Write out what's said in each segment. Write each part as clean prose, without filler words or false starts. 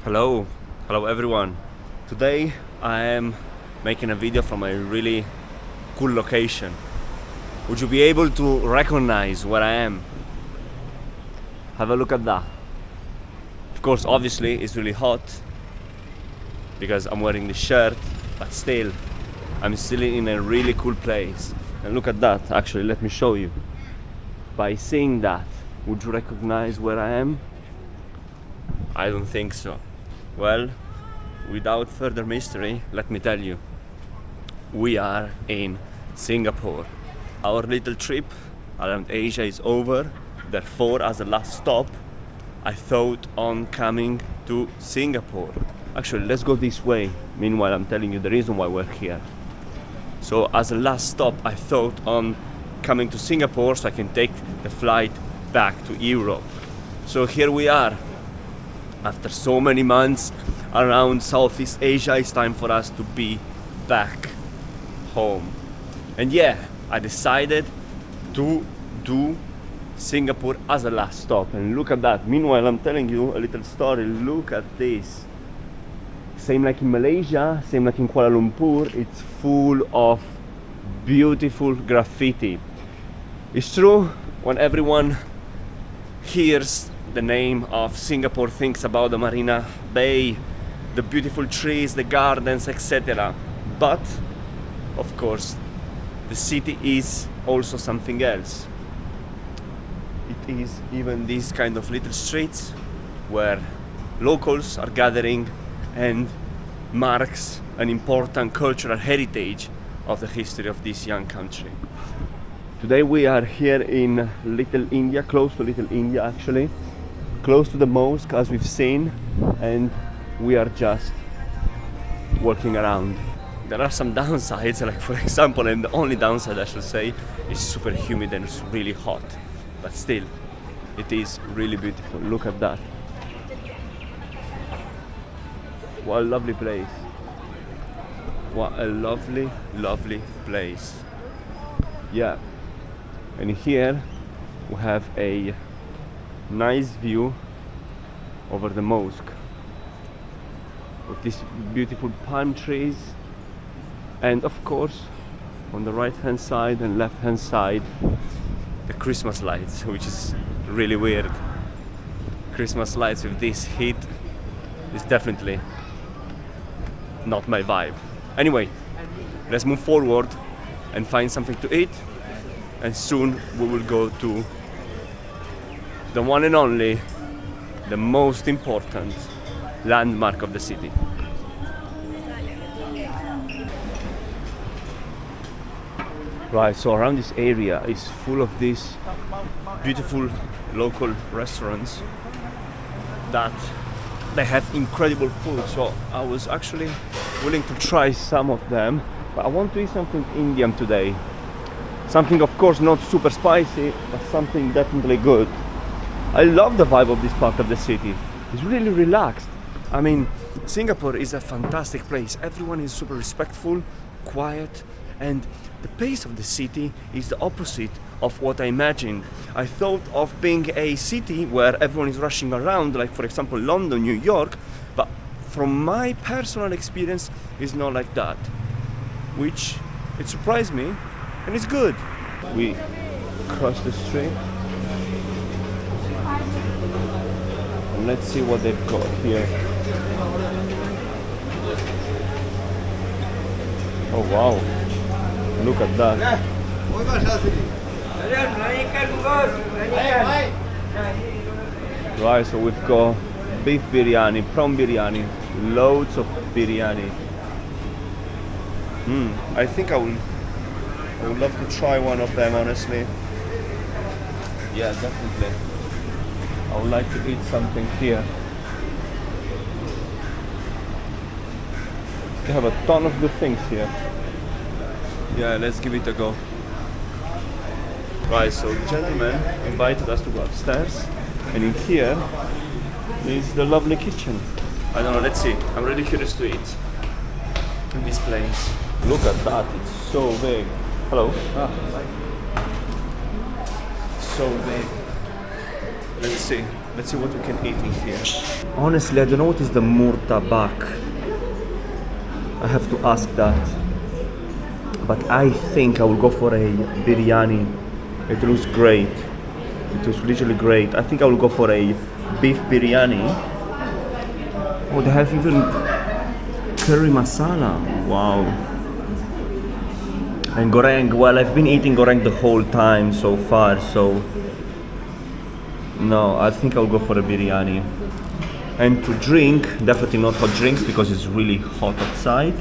Hello everyone. Today I am making a video from a really cool location. Would you be able to recognize where I am? Have a look at that. Of course, obviously it's really hot because I'm wearing the shirt, but still I'm still in a really cool place. And look at that, actually let me show you. By seeing that, would you recognize where I am? I don't think so. Well, without further mystery, let me tell you, we are in Singapore. Our little trip around Asia is over, therefore as a last stop, I thought on coming to Singapore. Actually, let's go this way. Meanwhile, I'm telling you the reason why we're here. So as a last stop, I thought on coming to Singapore so I can take the flight back to Europe. So here we are. After so many months around Southeast Asia, it's time for us to be back home. And yeah, I decided to do Singapore as a last stop. And look at that. Meanwhile, I'm telling you a little story. Look at this. Same like in Malaysia, same like in Kuala Lumpur, it's full of beautiful graffiti. It's true, when everyone hears the name of Singapore, thinks about the Marina Bay, the beautiful trees, the gardens, etc. But, of course, the city is also something else. It is even these kind of little streets where locals are gathering and marks an important cultural heritage of the history of this young country. Today we are here in Little India, close to Little India actually, close to the mosque as we've seen, and we are just walking around. There are some downsides, like for example, and the only downside I should say, is super humid and it's really hot, but still, it is really beautiful. Look at that. What a lovely place. What a lovely, lovely place. Yeah. And here we have a nice view over the mosque with these beautiful palm trees, and of course on the right hand side and left hand side the Christmas lights, which is really weird. Christmas lights with this heat is definitely not my vibe. Anyway, let's move forward and find something to eat, and soon we will go to the one and only, the most important landmark of the city. Right, so around this area is full of these beautiful local restaurants that they have incredible food. So I was actually willing to try some of them, but I want to eat something Indian today. Something of course not super spicy, but something definitely good. I love the vibe of this part of the city. It's really relaxed. I mean, Singapore is a fantastic place. Everyone is super respectful, quiet, and the pace of the city is the opposite of what I imagined. I thought of being a city where everyone is rushing around, like for example London, New York, but from my personal experience, it's not like that. Which, it surprised me, and it's good. We cross the street. And let's see what they've got here. Oh wow, look at that. Right, so we've got beef biryani, prawn biryani, loads of biryani. I think I would love to try one of them, honestly. Yeah, definitely. I would like to eat something here. They have a ton of good things here. Yeah, let's give it a go. Right, so the gentleman invited us to go upstairs, and in here is the lovely kitchen. I don't know, let's see. I'm really curious to eat in this place. Look at that, it's so big. Hello. So big. Let's see. Let's see what we can eat in here. Honestly, I don't know what is the Murta back. I have to ask that. But I think I will go for a biryani. It looks great. It looks literally great. I think I will go for a beef biryani. Oh, they have even curry masala. Wow. And goreng. Well, I've been eating goreng the whole time so far, so no, I think I'll go for a biryani. And to drink, definitely not hot drinks because it's really hot outside.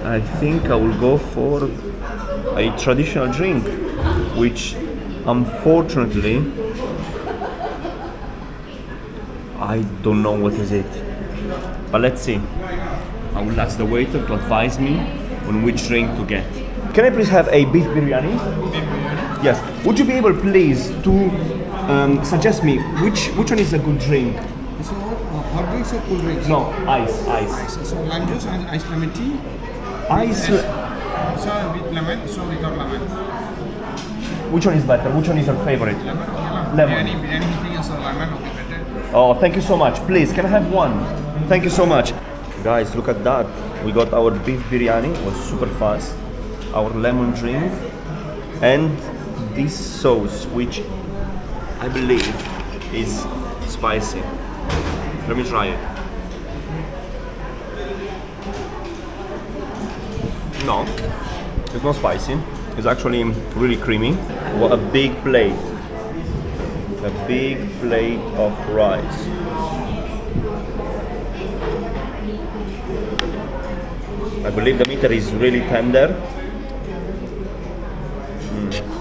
I think I will go for a traditional drink, which unfortunately I don't know what is it. But let's see. I will ask the waiter to advise me on which drink to get. Can I please have a beef biryani? Beef biryani? Yes. Would you be able, please, to suggest me which one is a good drink? So, hot drinks or cool drinks? No, ice. So, lime juice and iced lemon tea? Ice. So, with lemon, so without lemon. Which one is better? Which one is your favorite? Lemon. Lemon. Biryani also lemon will be better. Oh, thank you so much. Please, can I have one? Thank you so much. Guys, look at that. We got our beef biryani, it was super fast. Our lemon drink. And this sauce, which I believe is spicy. Let me try it. No, it's not spicy. It's actually really creamy. What a big plate. A big plate of rice. I believe the meat is really tender.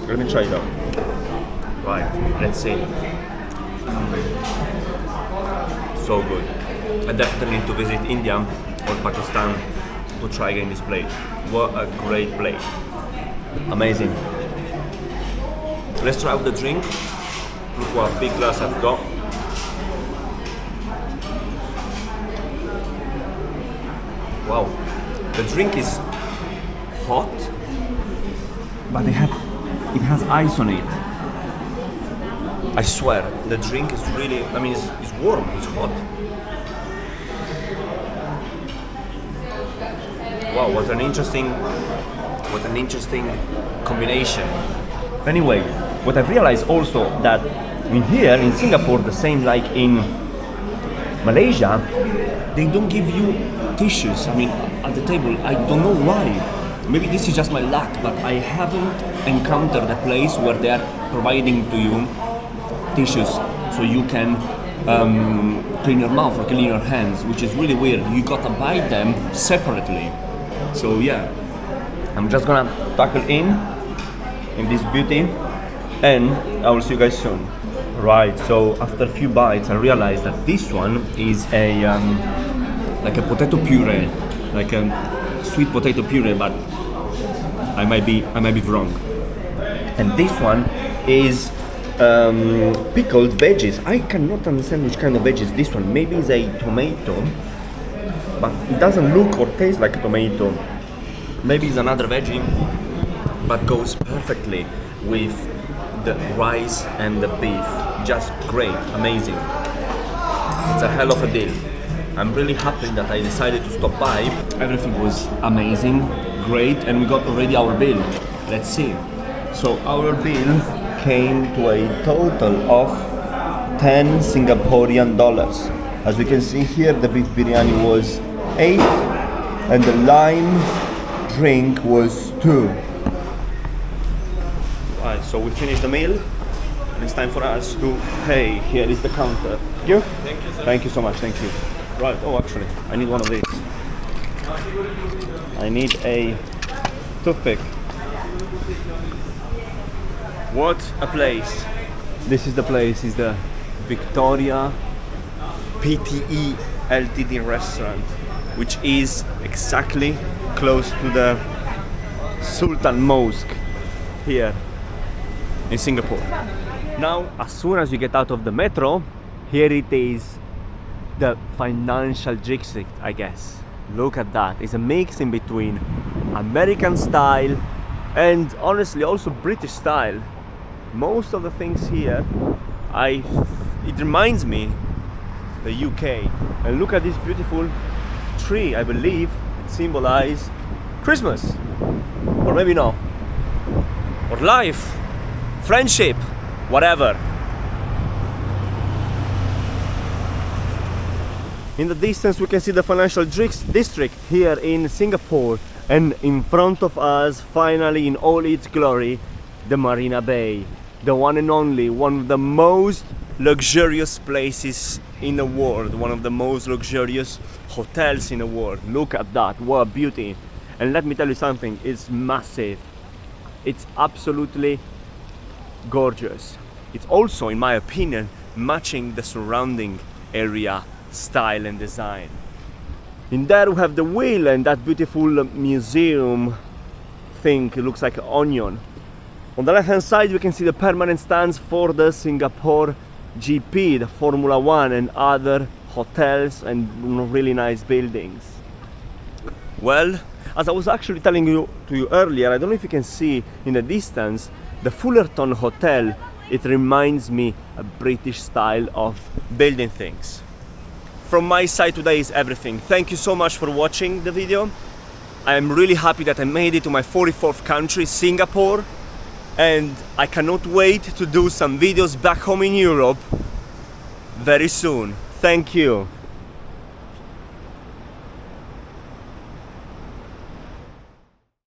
Let me try it out. Right, let's see. So good. I definitely need to visit India or Pakistan to try again this plate. What a great plate. Amazing. Let's try out the drink. Look what big glass I've got. Wow. The drink is hot, but it has ice on it. I swear, the drink is really, it's warm, it's hot. Wow, what an interesting combination. Anyway, what I've realized also that in here in Singapore, the same like in Malaysia, they don't give you tissues. At the table, I don't know why. Maybe this is just my luck, but I haven't encountered a place where they are providing to you tissues so you can clean your mouth or clean your hands, which is really weird. You gotta buy them separately. So yeah, I'm just gonna tackle in this beauty, and I will see you guys soon. Right, so after a few bites, I realized that this one is a like a potato puree, like a sweet potato puree, but I might be wrong. And this one is pickled veggies. I cannot understand which kind of veggies this one. Maybe it's a tomato, but it doesn't look or taste like a tomato. Maybe it's another veggie, but goes perfectly with the rice and the beef. Just great, amazing. It's a hell of a deal. I'm really happy that I decided to stop by. Everything was amazing, great, and we got already our bill. Let's see. So our bill came to a total of 10 Singaporean dollars. As we can see here, the beef biryani was 8 and the lime drink was 2. Right, so we finished the meal and it's time for us to pay. Here is the counter. Thank you. Thank you, sir. Thank you so much, thank you. Right, oh actually, I need one of these. I need a toothpick. What a place. This is the place, is the Victoria PTE Ltd restaurant, which is exactly close to the Sultan Mosque here in Singapore. Now, as soon as you get out of the metro, here it is, the financial district, I guess. Look at that. It's a mix in between American style and honestly also British style. Most of the things here it reminds me the UK. And look at this beautiful tree. I believe it symbolizes Christmas, or maybe not, or life, friendship, whatever. In the distance we can see the financial district here in Singapore, and in front of us, finally in all its glory, the Marina Bay, the one and only, one of the most luxurious places in the world, one of the most luxurious hotels in the world. Look at that, what a beauty. And let me tell you something, it's massive. It's absolutely gorgeous. It's also, in my opinion, matching the surrounding area style and design. In there we have the wheel and that beautiful museum thing. It looks like an onion. On the left hand side we can see the permanent stands for the Singapore GP, the Formula 1, and other hotels and really nice buildings. Well, as I was actually telling you earlier, I don't know if you can see in the distance the Fullerton Hotel. It reminds me a British style of building things. From my side today is everything. Thank you so much for watching the video. I am really happy that I made it to my 44th country, Singapore, and I cannot wait to do some videos back home in Europe very soon. Thank you.